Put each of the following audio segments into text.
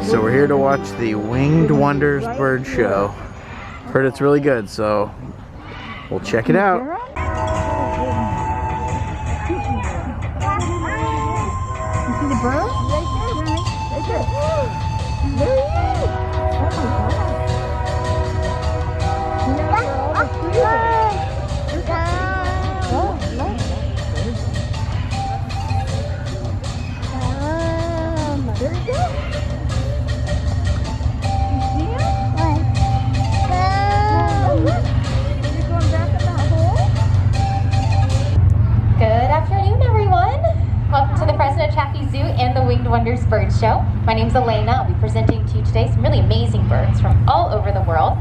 So we're here to watch the Winged Wonders bird show. Heard it's really good, so we'll check it out. You see the bird? Right there. There he is. And the Winged Wonders Bird Show. My name's Elena. I'll be presenting to you today some really amazing birds from all over the world.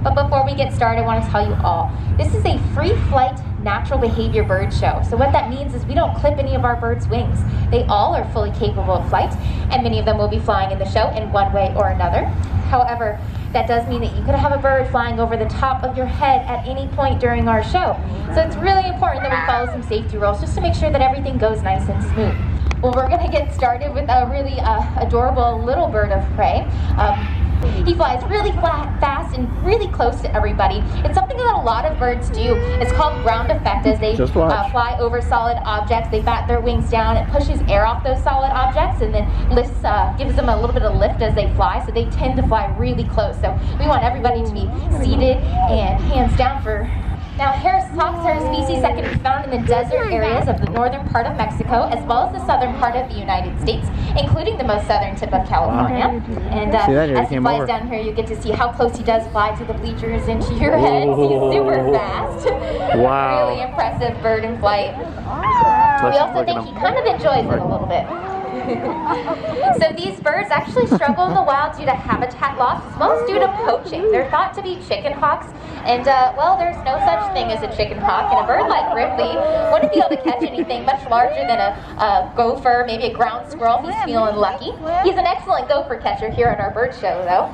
But before we get started, I want to tell you all, this is a free flight natural behavior bird show. So what that means is we don't clip any of our birds' wings. They all are fully capable of flight, and many of them will be flying in the show in one way or another. However, that does mean that you could have a bird flying over the top of your head at any point during our show. So it's really important that we follow some safety rules just to make sure that everything goes nice and smooth. Well, we're going to get started with a really adorable little bird of prey. He flies really fast and really close to everybody. It's something that a lot of birds do. It's called ground effect. As they fly over solid objects, they bat their wings down. It pushes air off those solid objects and then lifts, gives them a little bit of lift as they fly. So they tend to fly really close. So we want everybody to be seated and hands down for... Now, Harris hawks are a species that can be found in the desert areas of the northern part of Mexico, as well as the southern part of the United States, including the most southern tip of California. And as he flies down here, you get to see how close he does fly to the bleachers and to your head. He's super fast. Wow. Really impressive bird in flight. We also think he kind of enjoys it a little bit. So these birds actually struggle in the wild due to habitat loss as well as due to poaching. They're thought to be chicken hawks, and well, there's no such thing as a chicken hawk, and a bird like Ripley wouldn't be able to catch anything much larger than a gopher, maybe a ground squirrel if he's feeling lucky. He's an excellent gopher catcher here at our bird show though.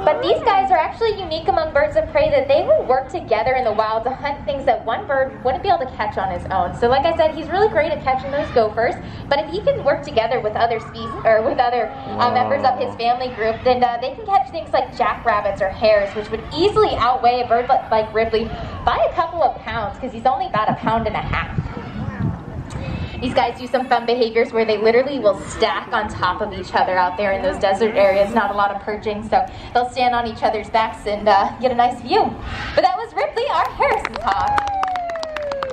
But these guys are actually unique among birds of prey that they will work together in the wild to hunt things that one bird wouldn't be able to catch on his own. So like I said, he's really great at catching those gophers, but if he can work together with other species or with other members of his family group, then they can catch things like jackrabbits or hares, which would easily outweigh a bird like Ripley by a couple of pounds because he's only about 1.5 pounds. These guys do some fun behaviors where they literally will stack on top of each other out there in those desert areas. Not a lot of perching, so they'll stand on each other's backs and get a nice view. But that was Ripley, our Harris's hawk.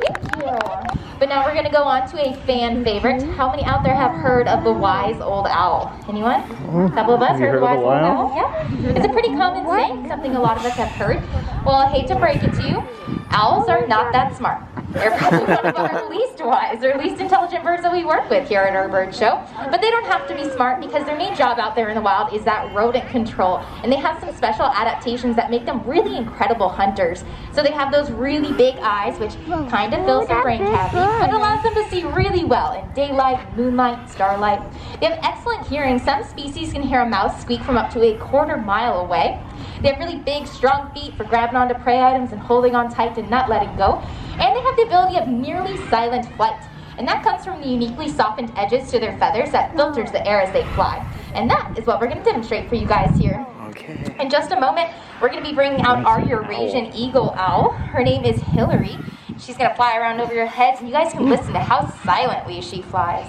Thank you. But now we're going to go on to a fan favorite. How many out there have heard of the wise old owl? Anyone? A couple of us heard of the wise old owl? Yeah. It's a pretty common saying, something a lot of us have heard. Well, I hate to break it to you, owls are not that smart. They're probably one of our least wise or least intelligent birds that we work with here at our bird show. But they don't have to be smart because their main job out there in the wild is that rodent control. And they have some special adaptations that make them really incredible hunters. So they have those really big eyes, which kind of fills their brain cavity, but allows them to see really well in daylight, moonlight, starlight. They have excellent hearing. Some species can hear a mouse squeak from up to 1/4 mile away. They have really big, strong feet for grabbing onto prey items and holding on tight and not letting go. And they have the ability of nearly silent flight. And that comes from the uniquely softened edges to their feathers that filters the air as they fly. And that is what we're going to demonstrate for you guys here. Okay. In just a moment, we're going to be bringing out our Eurasian eagle owl. Her name is Hillary. She's going to fly around over your heads, and you guys can listen to how silently she flies.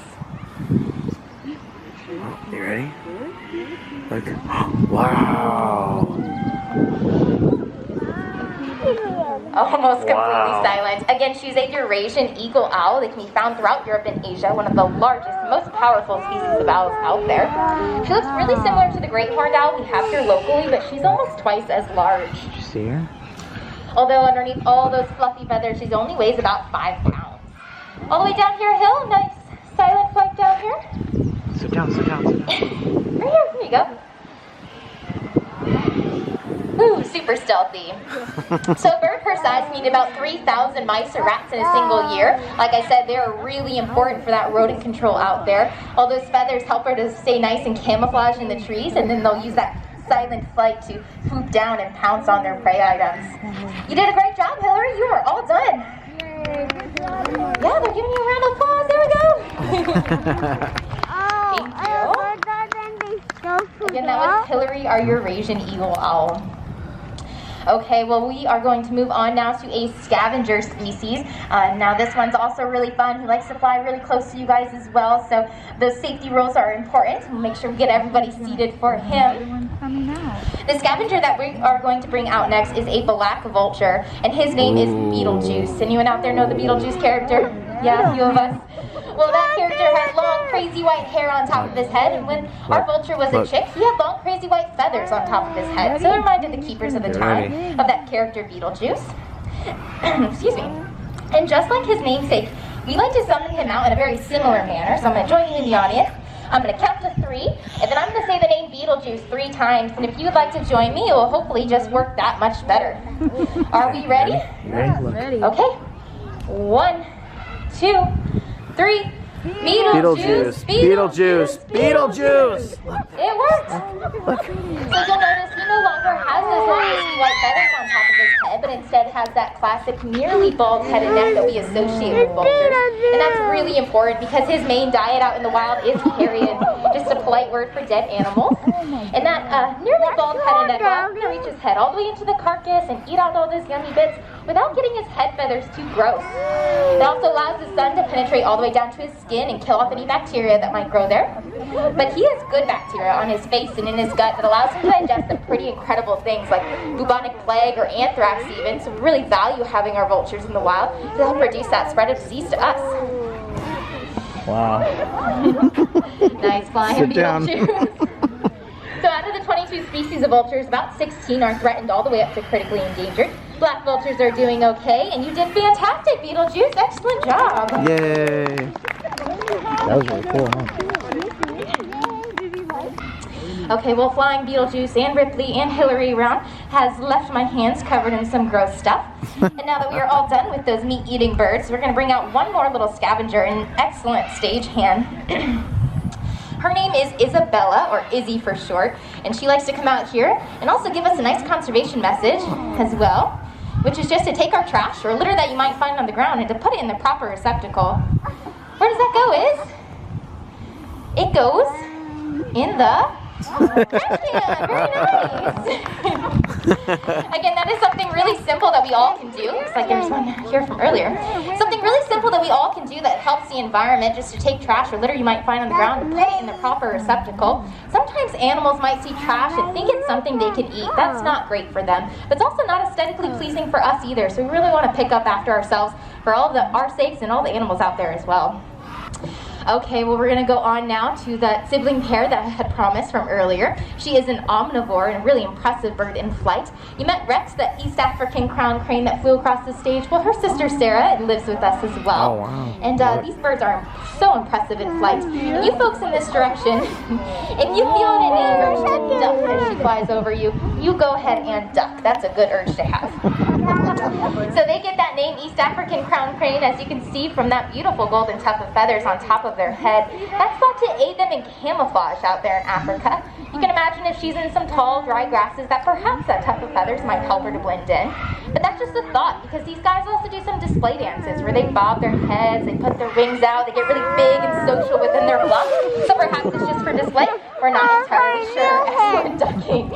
You ready? Look. Wow. Almost completely silent. Again, she's a Eurasian eagle owl that can be found throughout Europe and Asia, one of the largest, most powerful species of owls out there. She looks really similar to the great horned owl we have here locally, but she's almost twice as large. Did you see her? Although underneath all those fluffy feathers, she only weighs about 5 pounds. All the way down here, Hill, nice silent flight down here. Sit down, sit down, sit down. Right here you go. Ooh, super stealthy. So a bird her size can eat about 3,000 mice or rats in a single year. Like I said, they're really important for that rodent control out there. All those feathers help her to stay nice and camouflaged in the trees, and then they'll use that silent flight to swoop down and pounce on their prey items. You did a great job, Hillary. You are all done. Yeah, they're giving you a round of applause. There we go. Thank you. Again, that was Hillary, our Eurasian eagle owl. Okay, well, we are going to move on now to a scavenger species. Now, this one's also really fun. He likes to fly really close to you guys as well, so those safety rules are important. We'll make sure we get everybody seated for him. The scavenger that we are going to bring out next is a black vulture, and his name is Beetlejuice. Anyone out there know the Beetlejuice character? Yeah, a few of us. Well, that character had long, crazy white hair on top of his head, and when our vulture was a chick, he had long, crazy white feathers on top of his head. So it reminded the keepers of the time of that character Beetlejuice. Excuse me. And just like his namesake, we like to summon him out in a very similar manner. So I'm going to join you in the audience. I'm going to count to 3, and then I'm going to say the name Beetlejuice 3 times. And if you would like to join me, it will hopefully just work that much better. Are we ready? Ready. Okay. 1, 2, 3. Beetlejuice. Beetlejuice. Beetlejuice. It worked. So you'll notice he no longer has those long wispy white feathers on top of his head, but instead has that classic nearly bald-headed neck that we associate with vultures. And that's really important because his main diet out in the wild is carrion, just a polite word for dead animals. And that nearly bald-headed neck allows him to reach his head all the way into the carcass and eat out all those yummy bits without getting his head feathers too gross. It also allows the sun to penetrate all the way down to his skin and kill off any bacteria that might grow there. But he has good bacteria on his face and in his gut that allows him to digest some pretty incredible things like bubonic plague or anthrax even. So we really value having our vultures in the wild to help reduce that spread of disease to us. Wow. Nice flying, Sit down. So out of the 22 species of vultures, about 16 are threatened all the way up to critically endangered. Black vultures are doing okay, and you did fantastic, Beetlejuice. Excellent job. Yay. That was really cool, huh? Okay, well, flying Beetlejuice and Ripley and Hillary around has left my hands covered in some gross stuff. And now that we are all done with those meat-eating birds, we're going to bring out one more little scavenger, an excellent stagehand. Her name is Isabella, or Izzy for short, and she likes to come out here and also give us a nice conservation message as well, which is just to take our trash or litter that you might find on the ground and to put it in the proper receptacle. Where does that go, Iz? It goes in the trash can. Very nice. Again, that is something really simple that we all can do. Looks like there's one here from earlier. Something really simple that we all can do that helps the environment, just to take trash or litter you might find on the ground and put it in the proper receptacle. Sometimes animals might see trash and think it's something they can eat. That's not great for them. But it's also not aesthetically pleasing for us either. So we really want to pick up after ourselves for all of our sakes and all the animals out there as well. Okay, well, we're going to go on now to the sibling pair that I had promised from earlier. She is an omnivore and a really impressive bird in flight. You met Rex, the East African crown crane that flew across the stage. Well, her sister Sarah lives with us as well. Oh, wow. And these birds are so impressive in flight. And you folks in this direction, if you feel any urge to duck as she flies over you, you go ahead and duck. That's a good urge to have. So they get that name, East African crown crane, as you can see from that beautiful golden tuft of feathers on top of their head. That's thought to aid them in camouflage out there in Africa. You can imagine if she's in some tall, dry grasses that perhaps that tuft of feathers might help her to blend in. But that's just a thought, because these guys also do some display dances where they bob their heads, they put their wings out, they get really big and social within their flock. So perhaps it's just for display. We're not entirely sure. Excellent ducking.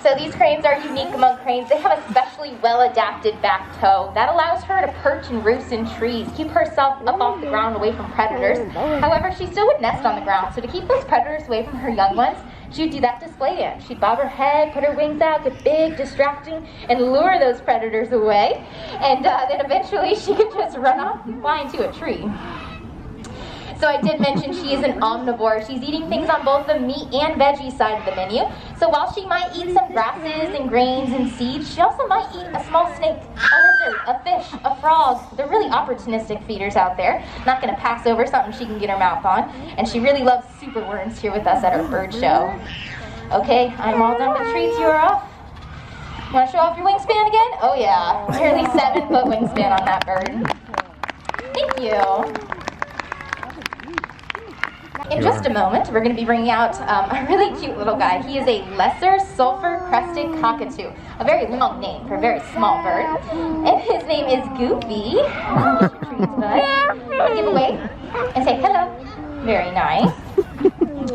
So these cranes are unique among cranes. They have a specially well-adapted back toe that allows her to perch and roost in trees, keep herself up off the ground away from predators. However, she still would nest on the ground, so to keep those predators away from her young ones, she would do that display dance. She'd bob her head, put her wings out, get big, distracting, and lure those predators away. And then eventually she could just run off and fly into a tree. So I did mention she is an omnivore. She's eating things on both the meat and veggie side of the menu. So while she might eat some grasses and grains and seeds, she also might eat a small snake, a lizard, a fish, a frog. They're really opportunistic feeders out there. Not going to pass over something she can get her mouth on. And she really loves super worms here with us at our bird show. Okay, I'm all done with treats. You are off. Want to show off your wingspan again? Oh yeah, nearly 7-foot wingspan on that bird. Thank you. In just a moment, we're going to be bringing out a really cute little guy. He is a lesser sulfur-crested cockatoo, a very long name for a very small bird. And his name is Goofy. Give away and say hello. Very nice.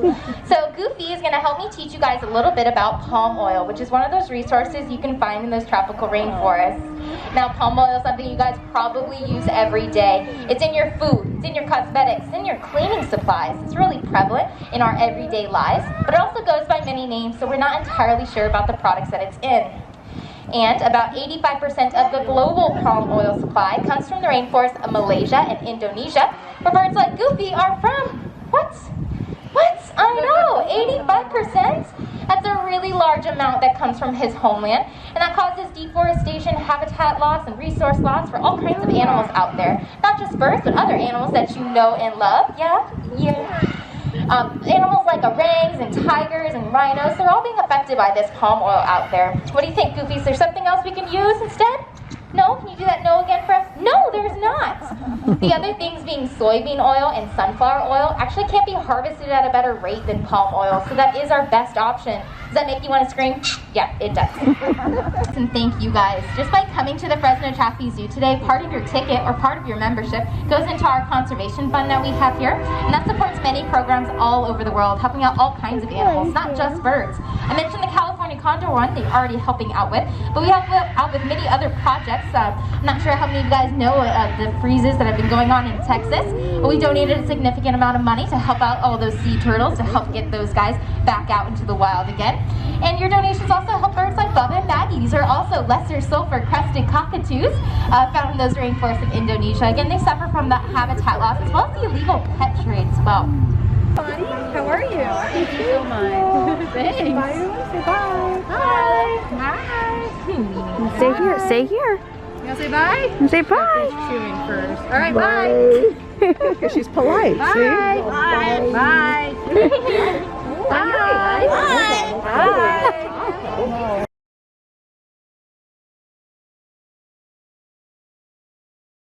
So Goofy is going to help me teach you guys a little bit about palm oil, which is one of those resources you can find in those tropical rainforests. Now, palm oil is something you guys probably use every day. It's in your food, it's in your cosmetics, it's in your cleaning supplies. It's really prevalent in our everyday lives, but it also goes by many names, so we're not entirely sure about the products that it's in. And about 85% of the global palm oil supply comes from the rainforests of Malaysia and Indonesia, where birds like Goofy are from. What? I know, 85%? That's a really large amount that comes from his homeland, and that causes deforestation, habitat loss, and resource loss for all kinds of animals out there. Not just birds, but other animals that you know and love. Yeah. Animals like orangs and tigers and rhinos, they're all being affected by this palm oil out there. What do you think, Goofy? Is there something else we can use instead? No? Can you do that no again for us? No, there's not. The other things being soybean oil and sunflower oil actually can't be harvested at a better rate than palm oil, so that is our best option. Does that make you want to scream? Yeah, it does. And thank you guys. Just by coming to the Fresno Chaffee Zoo today, part of your ticket or part of your membership goes into our conservation fund that we have here, and that supports many programs all over the world, helping out all kinds of animals, not just birds. I mentioned the California Condor one they're already helping out with, but we help out with many other projects. I'm not sure how many of you guys know the freezes that have been going on in Texas, but we donated a significant amount of money to help out all those sea turtles, to help get those guys back out into the wild again. And your donations also help birds like Bubba and Baggy. These are also lesser sulfur crested cockatoos found in those rainforests of Indonesia. Again, they suffer from that habitat loss as well as the illegal pet trade as well. Buddy, how are you? Thank you so much. Thanks. Bye. Say bye. Hi. Stay here. Stay here. You want to say bye? And say bye. She's chewing first. All right, bye. Because she's polite. Bye. See? Bye. Bye. Bye. Bye. Bye. Bye.